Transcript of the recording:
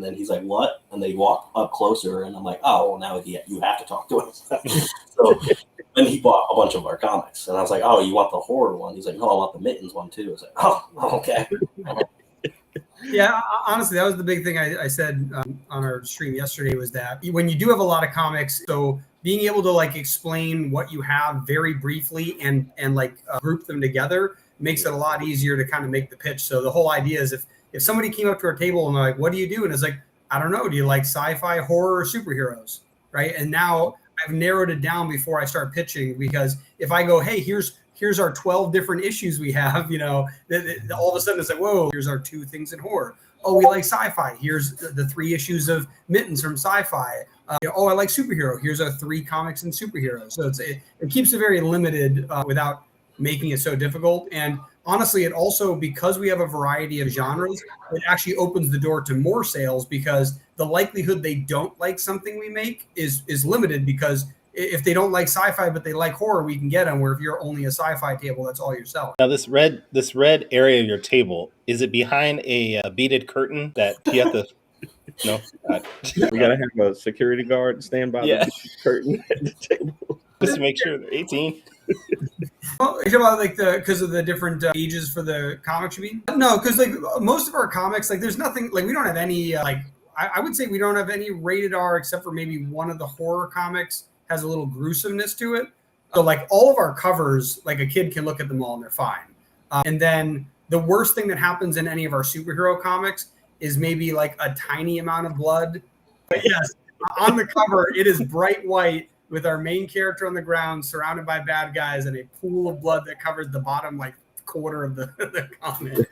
And then he's like, what? And they walk up closer, and I'm like, oh, well, now you have to talk to us. So then he bought a bunch of our comics, and I was like, oh, you want the horror one? He's like, no, I want the Mittens one too. I was like, oh, okay. Yeah, honestly, that was the big thing I said on our stream yesterday, was that when you do have a lot of comics, so being able to like explain what you have very briefly and like group them together makes it a lot easier to kind of make the pitch. So the whole idea is if somebody came up to our table and they're like, what do you do? And it's like, I don't know. Do you like sci-fi, horror, or superheroes? Right. And now I've narrowed it down before I start pitching, because if I go, hey, here's our 12 different issues we have, all of a sudden it's like, whoa, here's our 2 things in horror. Oh, we like sci-fi. Here's the 3 issues of Mittens from Sci-Fi. Oh, I like superhero. Here's our 3 comics and superheroes. So it keeps it very limited without making it so difficult. And honestly, it also, because we have a variety of genres, it actually opens the door to more sales, because the likelihood they don't like something we make is limited, because if they don't like sci-fi but they like horror, we can get them. Where if you're only a sci-fi table, that's all you're selling. Now this red area of your table, is it behind a beaded curtain that you have to? No, we gotta have a security guard stand by the curtain at the table just to make sure they're 18. Well, you're talking about like because of the different ages for the comics, you mean? No, because like most of our comics, like there's nothing, like we don't have any I would say we don't have any rated R, except for maybe one of the horror comics has a little gruesomeness to it. So like all of our covers, like a kid can look at them all and they're fine. And then the worst thing that happens in any of our superhero comics is maybe like a tiny amount of blood. But yes, on the cover, it is bright white with our main character on the ground surrounded by bad guys and a pool of blood that covers the bottom like quarter of the comic.